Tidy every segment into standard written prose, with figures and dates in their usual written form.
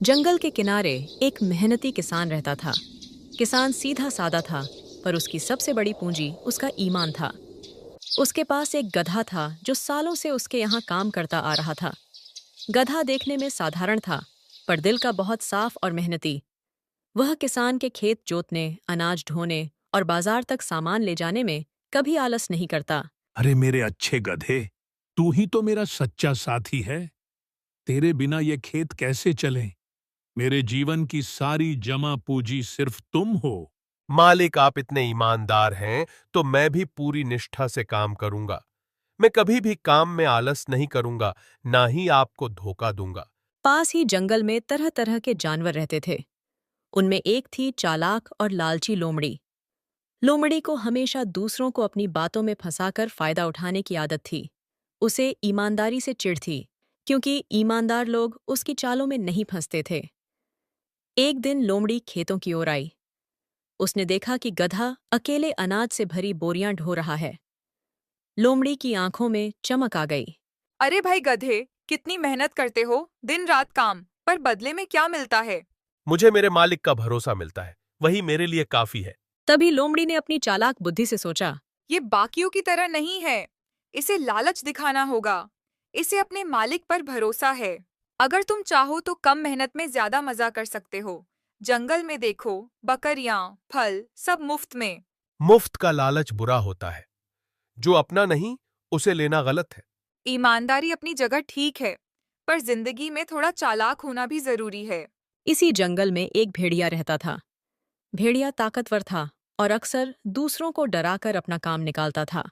जंगल के किनारे एक मेहनती किसान रहता था। किसान सीधा सादा था, पर उसकी सबसे बड़ी पूंजी उसका ईमान था। उसके पास एक गधा था जो सालों से उसके यहाँ काम करता आ रहा था। गधा देखने में साधारण था, पर दिल का बहुत साफ और मेहनती। वह किसान के खेत जोतने, अनाज ढोने और बाजार तक सामान ले जाने में कभी आलस नहीं करता। अरे मेरे अच्छे गधे, तू ही तो मेरा सच्चा साथी है। तेरे बिना ये खेत कैसे चले? मेरे जीवन की सारी जमा पूंजी सिर्फ तुम हो। मालिक, आप इतने ईमानदार हैं तो मैं भी पूरी निष्ठा से काम करूंगा। मैं कभी भी काम में आलस नहीं करूंगा, ना ही आपको धोखा दूंगा। पास ही जंगल में तरह तरह के जानवर रहते थे। उनमें एक थी चालाक और लालची लोमड़ी। लोमड़ी को हमेशा दूसरों को अपनी बातों में फंसाकर फायदा उठाने की आदत थी। उसे ईमानदारी से चिढ़ थी, क्योंकि ईमानदार लोग उसकी चालों में नहीं फंसते थे। एक दिन लोमड़ी खेतों की ओर आई। उसने देखा कि गधा अकेले अनाज से भरी बोरियां ढो रहा है। लोमड़ी की आंखों में चमक आ गई। अरे भाई गधे, कितनी मेहनत करते हो, दिन रात काम, पर बदले में क्या मिलता है? मुझे मेरे मालिक का भरोसा मिलता है, वही मेरे लिए काफी है। तभी लोमड़ी ने अपनी चालाक बुद्धि से सोचा। ये बाकियों की तरह नहीं है। इसे लालच दिखाना होगा। इसे अपने मालिक पर भरोसा है। अगर तुम चाहो तो कम मेहनत में ज्यादा मजा कर सकते हो। जंगल में देखो, बकरियां, फल सब मुफ्त में। मुफ्त का लालच बुरा होता है। जो अपना नहीं, उसे लेना गलत है। ईमानदारी अपनी जगह ठीक है, पर जिंदगी में थोड़ा चालाक होना भी जरूरी है। इसी जंगल में एक भेड़िया रहता था। भेड़िया ताकतवर था और अक्सर दूसरों को डराकर अपना काम निकालता था।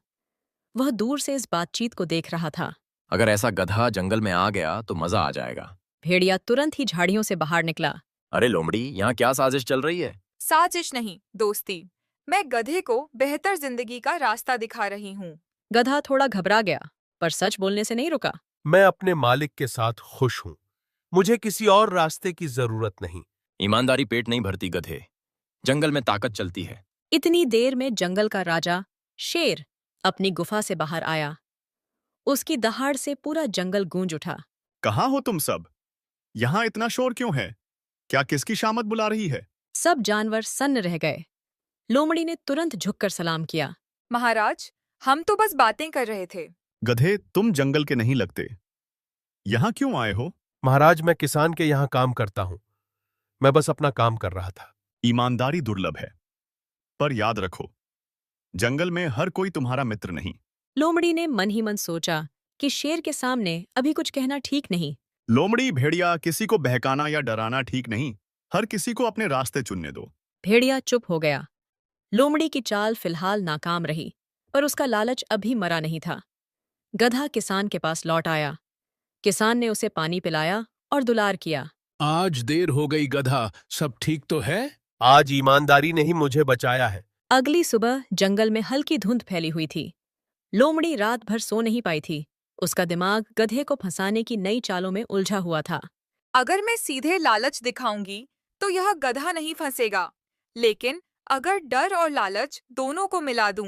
वह दूर से इस बातचीत को देख रहा था। अगर ऐसा गधा जंगल में आ गया तो मजा आ जाएगा। भेड़िया तुरंत ही झाड़ियों से बाहर निकला। अरे लोमड़ी, यहाँ क्या साजिश चल रही है? साजिश नहीं, दोस्ती। मैं गधे को बेहतर जिंदगी का रास्ता दिखा रही हूँ। गधा थोड़ा घबरा गया, पर सच बोलने से नहीं रुका। मैं अपने मालिक के साथ खुश हूं। मुझे किसी और रास्ते की जरूरत नहीं। ईमानदारी पेट नहीं भरती गधे, जंगल में ताकत चलती है। इतनी देर में जंगल का राजा शेर अपनी गुफा से बाहर आया। उसकी दहाड़ से पूरा जंगल गूंज उठा। कहाँ हो तुम सब? यहाँ इतना शोर क्यों है? क्या किसकी शामत बुला रही है? सब जानवर सन्न रह गए। लोमड़ी ने तुरंत झुककर सलाम किया। महाराज, हम तो बस बातें कर रहे थे। गधे, तुम जंगल के नहीं लगते। यहाँ क्यों आए हो? महाराज, मैं किसान के यहाँ काम करता हूँ। मैं बस अपना काम कर रहा था। ईमानदारी दुर्लभ है, पर याद रखो, जंगल में हर कोई तुम्हारा मित्र नहीं। लोमड़ी ने मन ही मन सोचा कि शेर के सामने अभी कुछ कहना ठीक नहीं। लोमड़ी, भेड़िया, किसी को बहकाना या डराना ठीक नहीं। हर किसी को अपने रास्ते चुनने दो। भेड़िया चुप हो गया। लोमड़ी की चाल फिलहाल नाकाम रही, पर उसका लालच अभी मरा नहीं था। गधा किसान के पास लौट आया। किसान ने उसे पानी पिलाया और दुलार किया। आज देर हो गई गधा, सब ठीक तो है? आज ईमानदारी ने ही मुझे बचाया है। अगली सुबह जंगल में हल्की धुंध फैली हुई थी। लोमड़ी रात भर सो नहीं पाई थी। उसका दिमाग गधे को फंसाने की नई चालों में उलझा हुआ था। अगर मैं सीधे लालच दिखाऊंगी तो यह गधा नहीं फंसेगा, लेकिन अगर डर और लालच दोनों को मिला दूं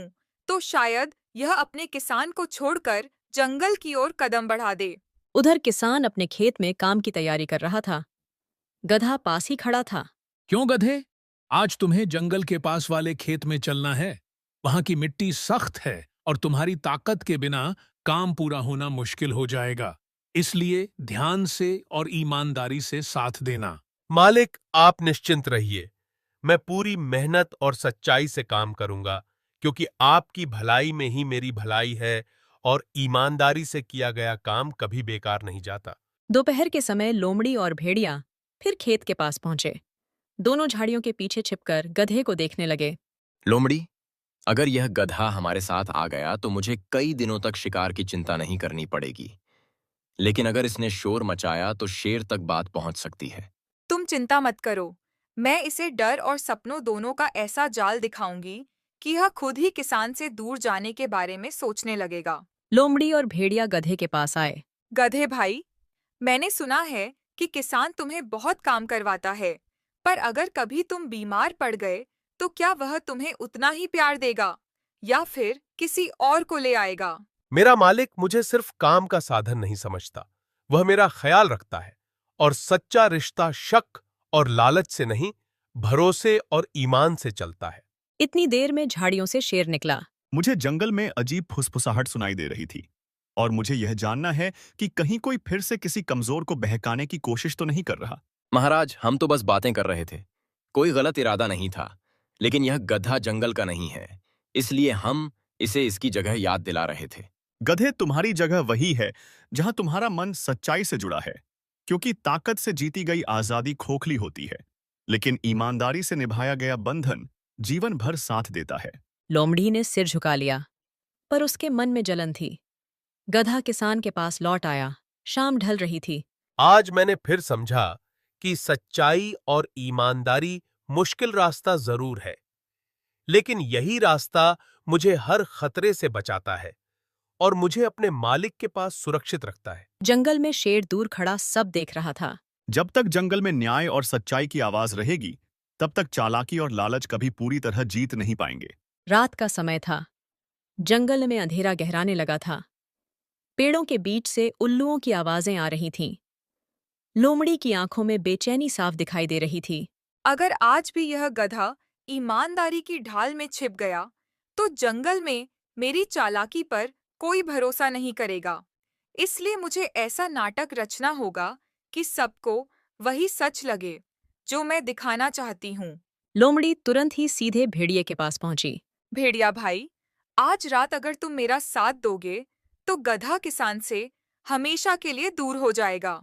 तो शायद यह अपने किसान को छोड़कर जंगल की ओर कदम बढ़ा दे। उधर किसान अपने खेत में काम की तैयारी कर रहा था। गधा पास ही खड़ा था। क्यों गधे, आज तुम्हें जंगल के पास वाले खेत में चलना है। वहां की मिट्टी सख्त है और तुम्हारी ताकत के बिना काम पूरा होना मुश्किल हो जाएगा। इसलिए ध्यान से और ईमानदारी से साथ देना। मालिक, आप निश्चिंत रहिए। मैं पूरी मेहनत और सच्चाई से काम करूंगा, क्योंकि आपकी भलाई में ही मेरी भलाई है और ईमानदारी से किया गया काम कभी बेकार नहीं जाता। दोपहर के समय लोमड़ी और भेड़िया फिर खेत के पास पहुंचे। दोनों झाड़ियों के पीछे छिपकर गधे को देखने लगे। लोमड़ी, अगर यह गधा हमारे साथ आ गया तो मुझे कई दिनों तक शिकार की चिंता नहीं करनी पड़ेगी। लेकिन अगर इसने शोर मचाया तो शेर तक बात पहुंच सकती है। तुम चिंता मत करो। मैं इसे डर और सपनों दोनों का ऐसा जाल दिखाऊंगी कि यह खुद ही किसान से दूर जाने के बारे में सोचने लगेगा। लोमड़ी और भेड़िया गधे के पास आए। गधे भाई, मैंने सुना है कि किसान तुम्हें बहुत काम करवाता है, पर अगर कभी तुम बीमार पड़ गए तो क्या वह तुम्हें उतना ही प्यार देगा या फिर किसी और को ले आएगा? मेरा मालिक मुझे सिर्फ काम का साधन नहीं समझता, वह मेरा ख्याल रखता है और सच्चा रिश्ता शक और लालच से नहीं, भरोसे और ईमान से चलता है। इतनी देर में झाड़ियों से शेर निकला। मुझे जंगल में अजीब फुसफुसाहट सुनाई दे रही थी और मुझे यह जानना है कि कहीं कोई फिर से किसी कमजोर को बहकाने की कोशिश तो नहीं कर रहा। महाराज, हम तो बस बातें कर रहे थे। कोई गलत इरादा नहीं था, लेकिन यह गधा जंगल का नहीं है, इसलिए हम इसे इसकी जगह याद दिला रहे थे। गधे, तुम्हारी जगह वही है जहां तुम्हारा मन सच्चाई से जुड़ा है, क्योंकि ताकत से जीती गई आजादी खोखली होती है, लेकिन ईमानदारी से निभाया गया बंधन जीवन भर साथ देता है। लोमड़ी ने सिर झुका लिया, पर उसके मन में जलन थी। गधा किसान के पास लौट आया। शाम ढल रही थी। आज मैंने फिर समझा कि सच्चाई और ईमानदारी मुश्किल रास्ता जरूर है, लेकिन यही रास्ता मुझे हर खतरे से बचाता है और मुझे अपने मालिक के पास सुरक्षित रखता है। जंगल में शेर दूर खड़ा सब देख रहा था। जब तक जंगल में न्याय और सच्चाई की आवाज रहेगी, तब तक चालाकी और लालच कभी पूरी तरह जीत नहीं पाएंगे। रात का समय था। जंगल में अंधेरा गहराने लगा था। पेड़ों के बीच से उल्लुओं की आवाजें आ रही थीं। लोमड़ी की आंखों में बेचैनी साफ दिखाई दे रही थी। अगर आज भी यह गधा ईमानदारी की ढाल में छिप गया, तो जंगल में मेरी चालाकी पर कोई भरोसा नहीं करेगा। इसलिए मुझे ऐसा नाटक रचना होगा कि सबको वही सच लगे जो मैं दिखाना चाहती हूँ। लोमड़ी तुरंत ही सीधे भेड़िए के पास पहुंची। भेड़िया भाई, आज रात अगर तुम मेरा साथ दोगे, तो गधा किसान से हमेशा के लिए दूर हो जाएगा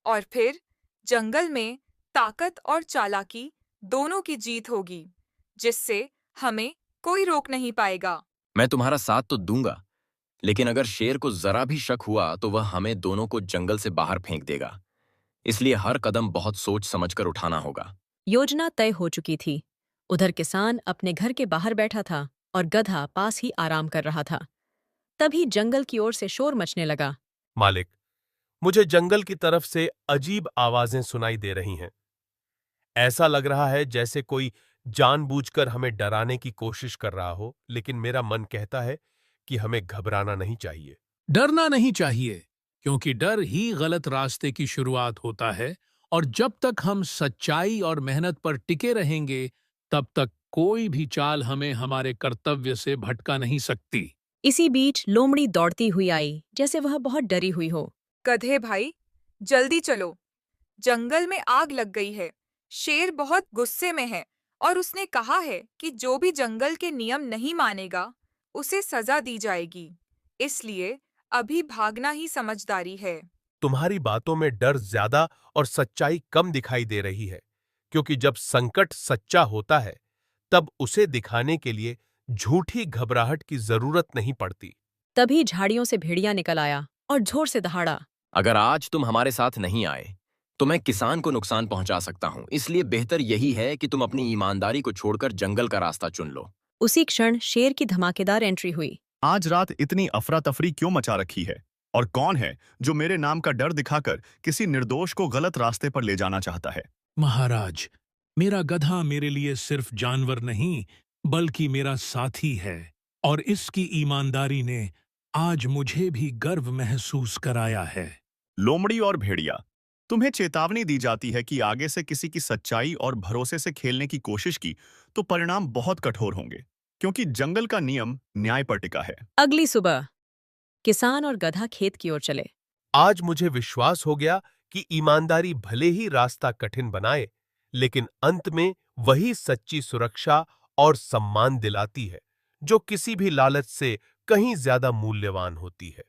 और फिर जंगल में ताकत और चालाकी दोनों की जीत होगी, जिससे हमें कोई रोक नहीं पाएगा। मैं तुम्हारा साथ तो दूंगा, लेकिन अगर शेर को जरा भी शक हुआ तो वह हमें दोनों को जंगल से बाहर फेंक देगा। इसलिए हर कदम बहुत सोच समझकर उठाना होगा। योजना तय हो चुकी थी। उधर किसान अपने घर के बाहर बैठा था और गधा पास ही आराम कर रहा था। तभी जंगल की ओर से शोर मचने लगा। मालिक, मुझे जंगल की तरफ से अजीब आवाजें सुनाई दे रही हैं। ऐसा लग रहा है जैसे कोई जानबूझकर हमें डराने की कोशिश कर रहा हो, लेकिन मेरा मन कहता है कि हमें घबराना नहीं चाहिए। डरना नहीं चाहिए, क्योंकि डर ही गलत रास्ते की शुरुआत होता है और जब तक हम सच्चाई और मेहनत पर टिके रहेंगे, तब तक कोई भी चाल हमें हमारे कर्तव्य से भटका नहीं सकती। इसी बीच लोमड़ी दौड़ती हुई आई, जैसे वह बहुत डरी हुई हो। गधे भाई, जल्दी चलो, जंगल में आग लग गई है। शेर बहुत गुस्से में है और उसने कहा है कि जो भी जंगल के नियम नहीं मानेगा, उसे सजा दी जाएगी। इसलिए अभी भागना ही समझदारी है। तुम्हारी बातों में डर ज्यादा और सच्चाई कम दिखाई दे रही है, क्योंकि जब संकट सच्चा होता है, तब उसे दिखाने के लिए झूठी घबराहट की जरूरत नहीं पड़ती। तभी झाड़ियों से भेड़िया निकल आया और जोर से दहाड़ा। अगर आज तुम हमारे साथ नहीं आए तो मैं किसान को नुकसान पहुंचा सकता हूं, इसलिए बेहतर यही है कि तुम अपनी ईमानदारी को छोड़कर जंगल का रास्ता चुन लो। उसी क्षण शेर की धमाकेदार एंट्री हुई। आज रात इतनी अफरा तफरी क्यों मचा रखी है? और कौन है जो मेरे नाम का डर दिखाकर किसी निर्दोष को गलत रास्ते पर ले जाना चाहता है? महाराज, मेरा गधा मेरे लिए सिर्फ जानवर नहीं, बल्कि मेरा साथी है, और इसकी ईमानदारी ने आज मुझे भी गर्व महसूस कराया है। लोमड़ी और भेड़िया, तुम्हें चेतावनी दी जाती है कि आगे से किसी की सच्चाई और भरोसे से खेलने की कोशिश की तो परिणाम बहुत कठोर होंगे, क्योंकि जंगल का नियम न्याय पर टिका है। अगली सुबह किसान और गधा खेत की ओर चले। आज मुझे विश्वास हो गया कि ईमानदारी भले ही रास्ता कठिन बनाए, लेकिन अंत में वही सच्ची सुरक्षा और सम्मान दिलाती है, जो किसी भी लालच से कहीं ज्यादा मूल्यवान होती है।